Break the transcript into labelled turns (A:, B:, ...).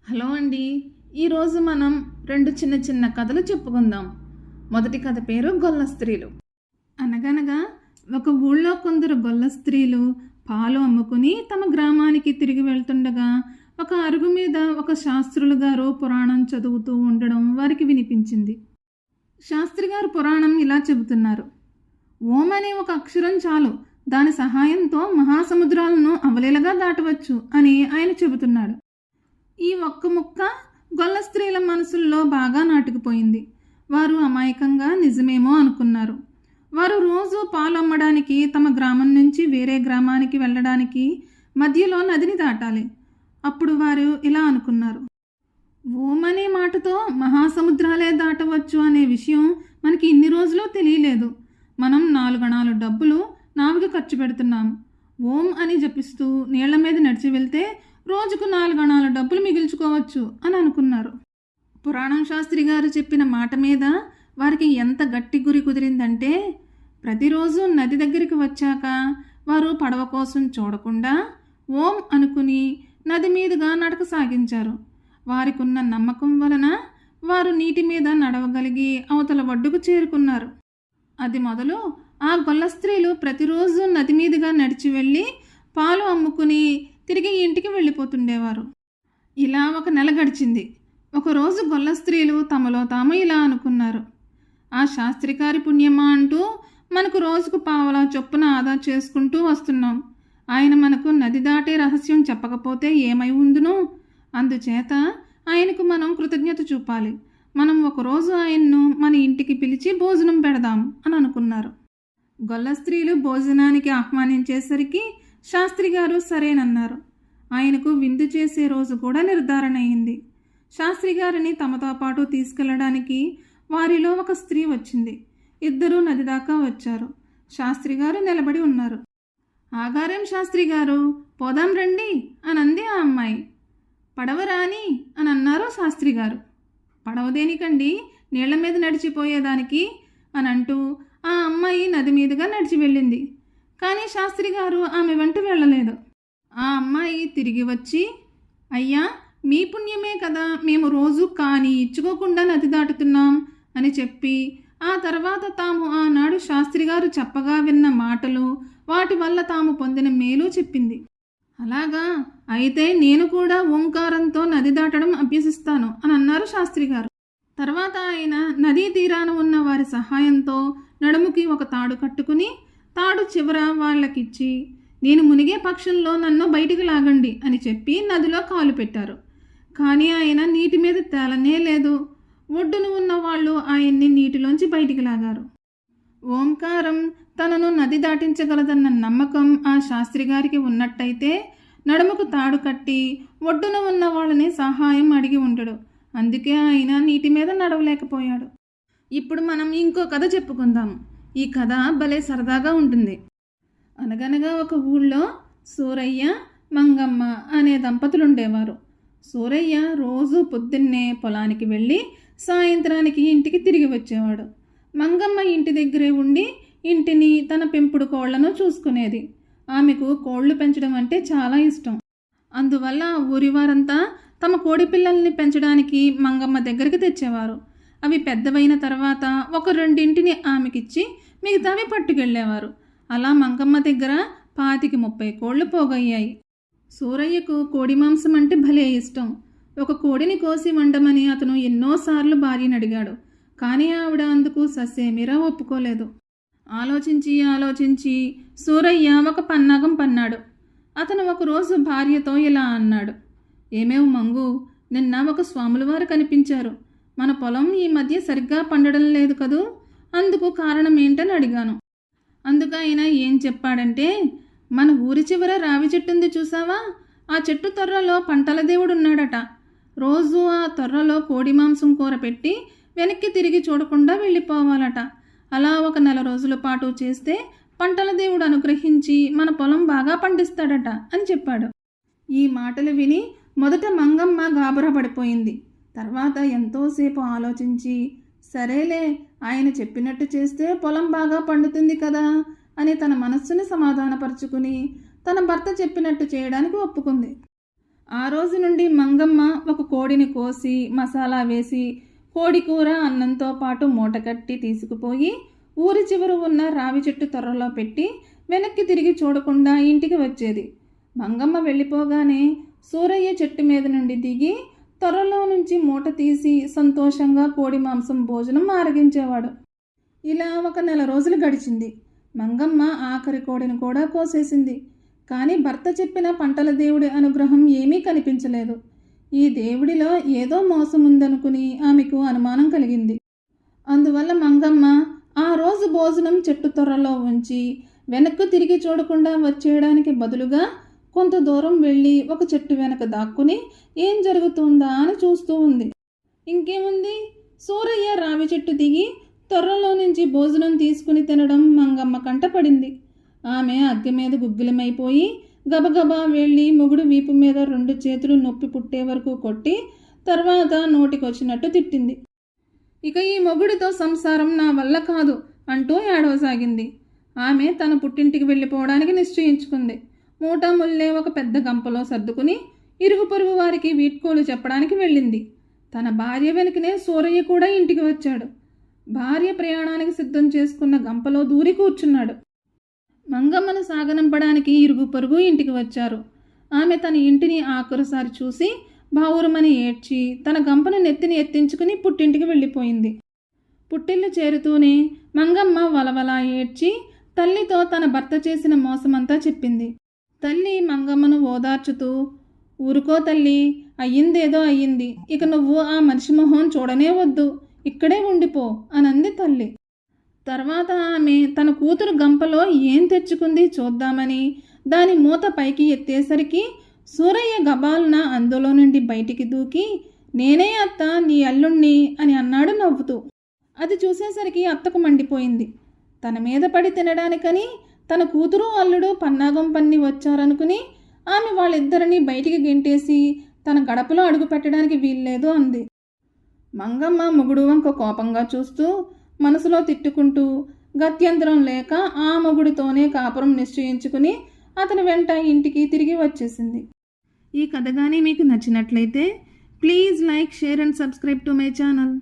A: Hello అండి. ఈరోజు మనం రెండు చిన్న చిన్న కథలు చెప్పుకుందాం. మొదటి కథ పేరు గొల్ల స్త్రీలు. అనగనగా ఒక ఊళ్ళో కొందరు గొల్ల స్త్రీలు పాలు అమ్ముకుని తమ గ్రామానికి తిరిగి వెళ్తుండగా ఒక అరుగు మీద ఒక శాస్త్రులు గారు పురాణం చదువుతూ ఉండడం వారికి వినిపించింది. శాస్త్రి గారు పురాణం ఇలా చెబుతున్నారు. ఓం అనే ఒక అక్షరం చాలు, దాని సహాయంతో మహాసముద్రాలను అవలీలగా దాటవచ్చు అని ఆయన చెబుతున్నాడు. ఈ ఒక్క ముక్క గొల్ల స్త్రీల మనసుల్లో బాగా నాటుకుపోయింది. వారు అమాయకంగా నిజమేమో అనుకున్నారు. వారు రోజు పాలు అమ్మడానికి తమ గ్రామం నుంచి వేరే గ్రామానికి వెళ్ళడానికి మధ్యలో నదిని దాటాలి. అప్పుడు వారు ఇలా అనుకున్నారు, ఓం అనే మాటతో మహాసముద్రాలే దాటవచ్చు అనే విషయం మనకి ఇన్ని రోజులు తెలియలేదు. మనం 4 అణాలు డబ్బులు నావికి ఖర్చు పెడుతున్నాం. ఓం అని జపిస్తూ నీళ్ల మీద నడిచి వెళ్తే రోజుకు 4 అణాల డబ్బులు మిగిల్చుకోవచ్చు అని అనుకున్నారు. పురాణం శాస్త్రి గారు చెప్పిన మాట మీద వారికి ఎంత గట్టి గురి కుదిరిందంటే ప్రతిరోజు నది దగ్గరికి వచ్చాక వారు పడవ కోసం చూడకుండా ఓం అనుకుని నది మీదుగా నడక సాగించారు. వారికి ఉన్న నమ్మకం వలన వారు నీటి మీద నడవగలిగి అవతల ఒడ్డుకు చేరుకున్నారు. అది మొదలు ఆ గొల్ల స్త్రీలు ప్రతిరోజు నది మీదుగా నడిచి వెళ్ళి పాలు అమ్ముకుని తిరిగి ఇంటికి వెళ్ళిపోతుండేవారు. ఇలా ఒక నెల గడిచింది. ఒకరోజు గొల్ల స్త్రీలు తమలో తాము ఇలా అనుకున్నారు, ఆ శాస్త్రికారి పుణ్యమా అంటూ మనకు రోజుకు పావలా చొప్పున ఆదా చేసుకుంటూ వస్తున్నాం. ఆయన మనకు నది దాటే రహస్యం చెప్పకపోతే ఏమై ఉందును? అందుచేత ఆయనకు మనం కృతజ్ఞత చూపాలి. మనం ఒకరోజు ఆయన్ను మన ఇంటికి పిలిచి భోజనం పెడదాం అని అనుకున్నారు. గొల్ల స్త్రీలు భోజనానికి ఆహ్వానించేసరికి శాస్త్రి గారు సరేనన్నారు. ఆయనకు విందు చేసే రోజు కూడా నిర్ధారణ అయింది. శాస్త్రి గారిని తమతో పాటు తీసుకెళ్లడానికి వారిలో ఒక స్త్రీ వచ్చింది. ఇద్దరూ నది దాకా వచ్చారు. శాస్త్రి గారు నిలబడి ఉన్నారు. ఆగారేం శాస్త్రి గారు, పోదాం రండి అని అంది ఆ అమ్మాయి. పడవ రాని అని అన్నారు శాస్త్రి గారు. పడవ దేనికండి, నీళ్ల మీద నడిచిపోయేదానికి అని అంటూ ఆ అమ్మాయి నది మీదుగా నడిచి వెళ్ళింది. కానీ శాస్త్రి గారు ఆమె వెంట వెళ్ళలేదు. ఆ అమ్మాయి తిరిగి వచ్చి, అయ్యా మీ పుణ్యమే కదా మేము రోజు కానీ ఇచ్చుకోకుండా నది దాటుతున్నాం అని చెప్పి ఆ తర్వాత తాము ఆనాడు శాస్త్రి గారు చెప్పగా విన్న మాటలు, వాటి వల్ల తాము పొందిన మేలు చెప్పింది. అలాగా, అయితే నేను కూడా ఓంకారంతో నది దాటడం అభ్యసిస్తాను అని అన్నారు శాస్త్రి గారు. తర్వాత ఆయన నదీ తీరాన ఉన్న వారి సహాయంతో నడుముకి ఒక తాడు కట్టుకుని తాడు చివర వాళ్ళకిచ్చి, నేను మునిగే పక్షంలో నన్ను బయటికి లాగండి అని చెప్పి నదిలో కాలు పెట్టారు. కానీ ఆయన నీటి మీద తేలనే లేదు. ఒడ్డున ఉన్న వాళ్ళు ఆయన్ని నీటిలోంచి బయటికి లాగారు. ఓంకారం తనను నది దాటించగలదన్న నమ్మకం ఆ శాస్త్రి గారికి ఉన్నట్టయితే నడుముకు తాడు కట్టి ఒడ్డున ఉన్న వాళ్ళని సహాయం అడిగి ఉండడు. అందుకే ఆయన నీటి మీద నడవలేకపోయాడు. ఇప్పుడు మనం ఇంకో కథ చెప్పుకుందాం. ఈ కథ భలే సరదాగా ఉంటుంది. అనగనగా ఒక ఊళ్ళో సూరయ్య, మంగమ్మ అనే దంపతులు ఉండేవారు. సూరయ్య రోజు పొద్దున్నే పొలానికి వెళ్ళి సాయంత్రానికి ఇంటికి తిరిగి వచ్చేవాడు. మంగమ్మ ఇంటి దగ్గరే ఉండి ఇంటిని, తన పెంపుడు కోళ్లను చూసుకునేది. ఆమెకు కోళ్లు పెంచడం అంటే చాలా ఇష్టం. అందువల్ల ఊరి వారంతా తమ కోడి పిల్లల్ని పెంచడానికి మంగమ్మ దగ్గరికి తెచ్చేవారు. అవి పెద్దవైన తర్వాత ఒక రెండింటిని ఆమెకిచ్చి మిగతావి పట్టుకెళ్ళేవారు. అలా మంగమ్మ దగ్గర 25-30 కోళ్లు పోగయ్యాయి. సూరయ్యకు కోడి మాంసం అంటే భలే ఇష్టం. ఒక కోడిని కోసి వండమని అతను ఎన్నోసార్లు భార్యను అడిగాడు. కానీ ఆవిడ అందుకు ససేమిరా ఒప్పుకోలేదు. ఆలోచించి సూరయ్య ఒక పన్నాగం పన్నాడు. అతను ఒకరోజు భార్యతో ఇలా అన్నాడు, ఏమేవ్ మంగు, నిన్న ఒక స్వాముల వారు కనిపించారు. మన పొలం ఈ మధ్య సరిగ్గా పండడం లేదు కదూ, అందుకు కారణం ఏంటని అడిగాను. అందుకు ఆయన ఏం చెప్పాడంటే, మన ఊరి చివర రావి చెట్టు ఉంది చూసావా, ఆ చెట్టు తొర్రలో పంటల దేవుడు ఉన్నాడట. రోజు ఆ తొర్రలో కోడి మాంసం కూర పెట్టి వెనక్కి తిరిగి చూడకుండా వెళ్ళిపోవాలట. అలా ఒక 4 రోజుల పాటు చేస్తే పంటల దేవుడు అనుగ్రహించి మన పొలం బాగా పండిస్తాడట అని చెప్పాడు. ఈ మాటలు విని మొదట మంగమ్మ గాబరా పడిపోయింది. తర్వాత ఎంతోసేపు ఆలోచించి, సరేలే ఆయన చెప్పినట్టు చేస్తే పొలం బాగా పండుతుంది కదా అని తన మనస్సుని సమాధానపరుచుకుని తన భర్త చెప్పినట్టు చేయడానికి ఒప్పుకుంది. ఆ రోజు నుండి మంగమ్మ ఒక కోడిని కోసి మసాలా వేసి కోడి కూర అన్నంతో పాటు మూట కట్టి తీసుకుపోయి ఊరి చివర ఉన్న రావి చెట్టు తొర్రలో పెట్టి వెనక్కి తిరిగి చూడకుండా ఇంటికి వచ్చేది. మంగమ్మ వెళ్ళిపోగానే సూరయ్య చెట్టు మీద నుండి దిగి త్వరలో నుంచి మూట తీసి సంతోషంగా కోడి మాంసం భోజనం ఆరగించేవాడు. ఇలా 1 నెల రోజులు గడిచింది. మంగమ్మ ఆఖరి కోడిని కూడా కోసేసింది. కానీ భర్త చెప్పిన పంటల దేవుడి అనుగ్రహం ఏమీ కనిపించలేదు. ఈ దేవుడిలో ఏదో మోసం ఉందనుకుని ఆమెకు అనుమానం కలిగింది. అందువల్ల మంగమ్మ ఆ రోజు భోజనం చెట్టు తొర్రలో ఉంచి వెనక్కు తిరిగి చూడకుండా వచ్చేయడానికి బదులుగా కొంత దూరం వెళ్ళి ఒక చెట్టు వెనక దాక్కుని ఏం జరుగుతుందా అని చూస్తూ ఉంది. ఇంకేముంది, సూరయ్య రావి చెట్టు దిగి తొర్రలో నుంచి భోజనం తీసుకుని తినడం మంగమ్మ కంటపడింది. ఆమె అగ్గి మీద గుగ్గిలమైపోయి గబగబా వెళ్ళి మొగుడు వీపు మీద 2 చేతులు నొప్పి పుట్టే వరకు కొట్టి తర్వాత నోటికొచ్చినట్టు తిట్టింది. ఇక ఈ మొగుడితో సంసారం నా వల్ల కాదు అంటూ ఏడవసాగింది. ఆమె తన పుట్టింటికి వెళ్ళిపోవడానికి నిశ్చయించుకుంది. మూటా ముల్లే ఒక పెద్ద గంపలో సర్దుకుని ఇరుగు పొరుగు వారికి వీడ్కోలు చెప్పడానికి వెళ్ళింది. తన భార్య వెనుకనే సూరయ్య కూడా ఇంటికి వచ్చాడు. భార్య ప్రయాణానికి సిద్ధం చేసుకున్న గంపలో దూరి కూర్చున్నాడు. మంగమ్మను సాగనంపడానికి ఇరుగు పొరుగు ఇంటికి వచ్చారు. ఆమె తన ఇంటిని ఆఖరుసారి చూసి బావురుమని ఏడ్చి తన గంపను నెత్తిని ఎత్తించుకుని పుట్టింటికి వెళ్ళిపోయింది. పుట్టిల్లు చేరుతూనే మంగమ్మ వలవలా ఏడ్చి తల్లితో తన భర్త చేసిన మోసమంతా చెప్పింది. తల్లి మంగమ్మను ఓదార్చుతూ, ఊరుకో తల్లి, అయ్యిందేదో అయ్యింది, ఇక నువ్వు ఆ మనిషి మొహం చూడనే వద్దు, ఇక్కడే ఉండిపో అనంది తల్లి. తర్వాత ఆమె తన కూతురు గంపలో ఏం తెచ్చుకుంది చూద్దామని దాని మూత పైకి ఎత్తేసరికి సూరయ్య గబాలున అందులో నుండి బయటికి దూకి, నేనే అత్త, నీ అల్లుణ్ణి అని అన్నాడు నవ్వుతూ. అది చూసేసరికి అత్తకు మండిపోయింది. తన మీద పడి తినడానికని తన కూతురు అల్లుడు పన్నాగం పన్ని వచ్చారనుకుని ఆమె వాళ్ళిద్దరినీ బయటికి గెంటేసి తన గడపలో అడుగు పెట్టడానికి వీల్లేదు అంది. మంగమ్మ మొగుడు వంక కోపంగా చూస్తూ మనసులో తిట్టుకుంటూ గత్యంతరం లేక ఆ మొగుడితోనే కాపురం నిశ్చయించుకుని అతని వెంట ఇంటికి తిరిగి వచ్చేసింది. ఈ కథ కానీ మీకు నచ్చినట్లయితే please like, share and subscribe to my channel.